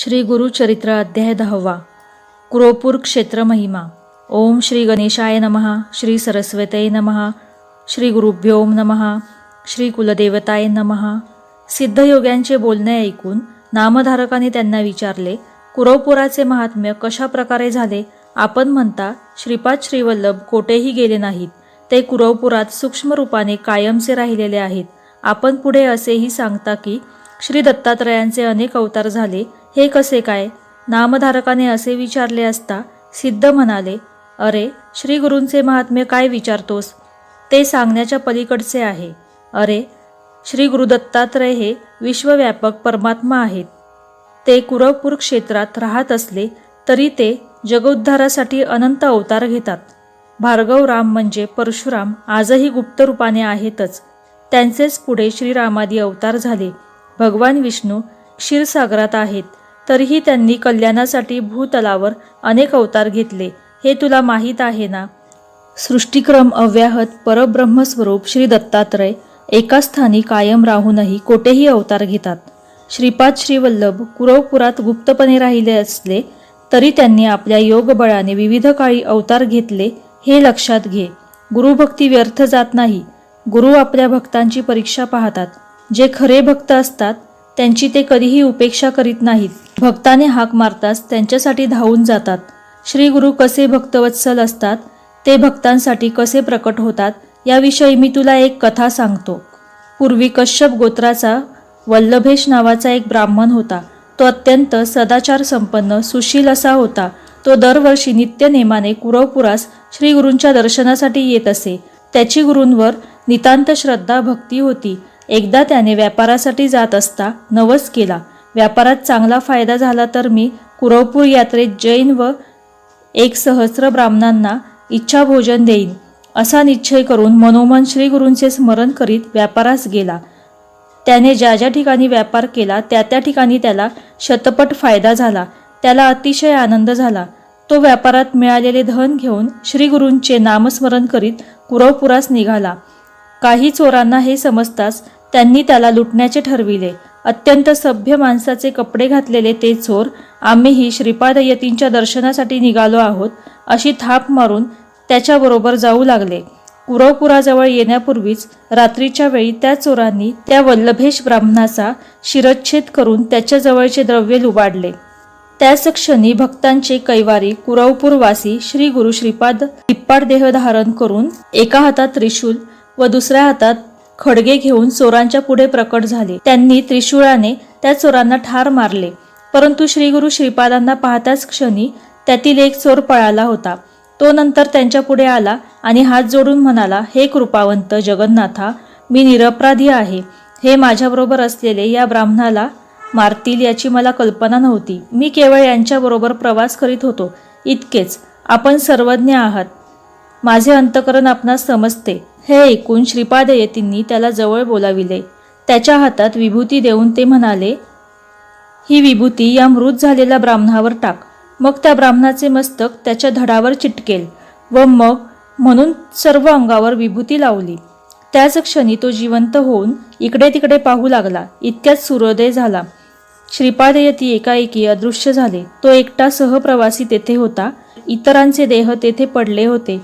श्री गुरुचरित्र अध्याय 10 कुरोपूर क्षेत्र महिमा। ओम श्री गणेशाय नमः। श्री सरस्वतीये नमः। श्री गुरुभ्यो नमः। श्री कुलदेवताय नमः। सिद्धयोग्यांचे बोलणे ऐकून नामधारकाने त्यांना विचारले, कुरवपुराचे महात्म्य कशा प्रकारे झाले? आपण म्हणता श्रीपाद श्रीवल्लभ कोठेही गेले नाहीत, ते कुरवपुरात सूक्ष्म रूपाने कायमचे राहिलेले आहेत। आपण पुढे असेही सांगता की श्री दत्तात्रयांचे अनेक अवतार झाले, हे कसे काय? नामधारकाने असे विचारले असता सिद्ध म्हणाले, अरे श्री गुरूंचे महात्म्य काय विचारतोस? ते सांगण्याच्या पलीकडचे आहे। अरे श्री गुरु दत्तात्रय हे विश्वव्यापक परमात्मा आहेत। ते कुरवपूर क्षेत्रात राहत असले तरी ते जगोद्धारासाठी अनंत अवतार घेतात। भार्गव राम म्हणजे परशुराम आजही गुप्त रूपाने आहेतच। त्यांचेच पुढे श्रीरामादी अवतार झाले। भगवान विष्णू क्षीरसागरात आहेत, तरीही त्यांनी कल्याणासाठी भूतलावर अनेक अवतार घेतले, हे तुला माहीत आहे ना? सृष्टिक्रम अव्याहत परब्रह्मस्वरूप श्री दत्तात्रय एका स्थानी कायम राहूनही कोठेही अवतार घेतात। श्रीपाद श्रीवल्लभ कुरवपुरात गुप्तपणे राहिले असले तरी त्यांनी आपल्या योगबळाने विविध काळी अवतार घेतले, हे लक्षात घे। गुरुभक्ती व्यर्थ जात नाही। गुरु आपल्या भक्तांची परीक्षा पाहतात। जे खरे भक्त असतात त्यांची ते कधीही उपेक्षा करीत नाहीत। भक्ताने हाक मारताच त्यांच्यासाठी धावून जातात। श्री गुरु कसे भक्तवत्सल असतात, ते भक्तांसाठी कसे प्रकट होतात, याविषयी मी तुला एक कथा सांगतो। पूर्वी कश्यप गोत्राचा वल्लभेश नावाचा एक ब्राह्मण होता। तो अत्यंत सदाचार संपन्न सुशील असा होता। तो दरवर्षी नित्य नेमाने कुरवपुरास श्री गुरूंच्या दर्शनासाठी येत असे। त्याची गुरूंवर नितांत श्रद्धा भक्ती होती। एकदा त्याने व्यापारासाठी जात असता नवस केला, व्यापारात चांगला फायदा झाला तर मी कुरवपूर यात्रेत जैन व 1,000 ब्राह्मणांना इच्छा भोजन देईन, असा निश्चय करून मनोमन श्री गुरूंचे स्मरण करीत व्यापारास गेला। त्याने ज्या ज्या ठिकाणी व्यापार केला त्या त्या ठिकाणी त्याला शतपट फायदा झाला। त्याला अतिशय आनंद झाला। तो व्यापारात मिळालेले धन घेऊन श्री गुरूंचे नामस्मरण करीत कुरवपुरास निघाला। काही चोरांना हे समजताच त्यांनी त्याला लुटण्याचे ठरविले। अत्यंत सभ्य माणसाचे कपडे घातलेले ते चोर, आम्हीही श्रीपाद यतींच्या दर्शनासाठी निघालो आहोत, अशी थाप मारून त्याच्याबरोबर जाऊ लागले। कुरवपुराजवळ येण्यापूर्वीच रात्रीच्या वेळी त्या चोरांनी त्या वल्लभेश ब्राह्मणाचा शिरच्छेद करून त्याच्याजवळचे द्रव्य लुबाडले। त्याच क्षणी भक्तांचे कैवारी कुरवपूरवासी श्री गुरु श्रीपाद तिप्पाड देह धारण करून एका हातात त्रिशूल व दुसऱ्या हातात खडगे घेऊन चोरांच्या पुढे प्रकट झाले। त्यांनी त्रिशूळाने त्या चोरांना ठार मारले, परंतु श्री गुरु श्रीपादांना पाहताच क्षणी त्यातील एक चोर पळाला होता। तो नंतर त्यांच्या पुढे आला आणि हात जोडून म्हणाला, हे कृपावंत जगन्नाथा, मी निरपराधी आहे। हे माझ्याबरोबर असलेले या ब्राह्मणाला मारतील याची मला कल्पना नव्हती। मी केवळ यांच्याबरोबर प्रवास करीत होतो, इतकेच। आपण सर्वज्ञ आहात, माझे अंतकरण आपणास समजते। हे ऐकून श्रीपाद यतींनी त्याला जवळ बोलाविले। त्याच्या हातात विभूती देऊन ते म्हणाले, ही विभूती या मृत झालेल्या ब्राह्मणावर टाक, मग त्या ब्राह्मणाचे मस्तक त्याच्या धडावर चिटकेल व मग म्हणून सर्व अंगावर विभूती लावली। त्याच क्षणी तो जिवंत होऊन इकडे तिकडे पाहू लागला। इतक्यात सूर्योदय झाला। श्रीपाद यती एकाएकी अदृश्य झाले। तो एकटा सहप्रवासी तेथे होता, इतरांचे देह तेथे पडले होते।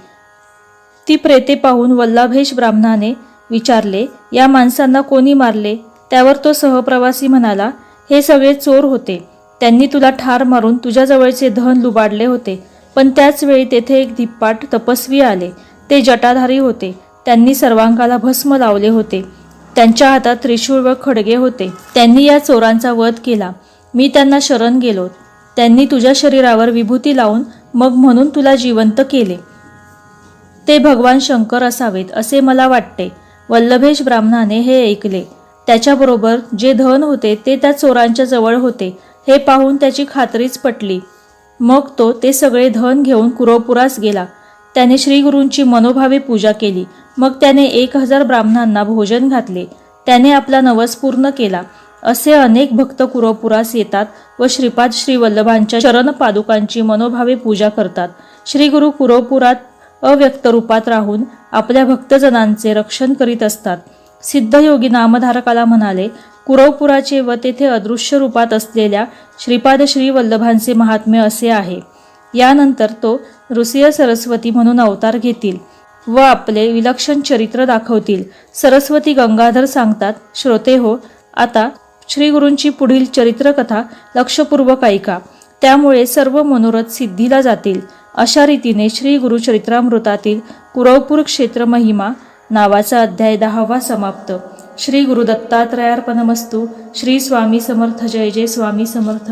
ती प्रेते पाहून वल्लभेश ब्राह्मणाने विचारले, या माणसांना कोणी मारले? त्यावर तो सहप्रवासी म्हणाला, हे सगळे चोर होते। त्यांनी तुला ठार मारून तुझ्याजवळचे धन लुबाडले होते। पण त्याच वेळी तेथे एक धिप्पाट तपस्वी आले। ते जटाधारी होते। त्यांनी सर्वांगाला भस्म लावले होते। त्यांच्या हातात त्रिशूळ व खडगे होते। त्यांनी या चोरांचा वध केला। मी त्यांना शरण गेलो। त्यांनी तुझ्या शरीरावर विभूती लावून मग म्हणून तुला जिवंत केले। ते भगवान शंकर असावेत असे मला वाटते। वल्लभेश ब्राह्मणाने हे ऐकले। त्याच्याबरोबर जे धन होते ते त्या चोरांच्या जवळ होते, हे पाहून त्याची खात्रीच पटली। मग तो ते सगळे धन घेऊन कुरवपुरास गेला। त्याने श्री गुरूंची मनोभावे पूजा केली। मग त्याने 1,000 ब्राह्मणांना भोजन घातले। त्याने आपला नवस पूर्ण केला। असे अनेक भक्त कुरवपुरास येतात व श्रीपाद श्रीवल्लभांच्या चरण पादुकांची मनोभावे पूजा करतात। श्री गुरु कुरवपुरात अव्यक्त रूपात राहून आपल्या भक्तजनांचे रक्षण करीत असतात। सिद्धयोगी नामधारकाला म्हणाले, कुरवपुराचे व तेथे अदृश्य रूपात असलेल्या श्रीपाद श्री वल्लभांचे महात्म्य असे आहे. यानंतर तो नृसिंह सरस्वती म्हणून अवतार घेतील व आपले विलक्षण चरित्र दाखवतील. सरस्वती गंगाधर सांगतात, श्रोते हो, आता श्री गुरूंची पुढील चरित्रकथा लक्षपूर्वक ऐका, त्यामुळे सर्व मनोरथ सिद्धीला जातील. अशा रीतीने श्री गुरुचरित्रामृतातील कुरवपूर क्षेत्र महिमा नावाचा अध्याय 10वा समाप्त. श्री गुरु दत्तात्रयार्पणमस्तु. श्री स्वामी समर्थ. जय जय स्वामी समर्थ.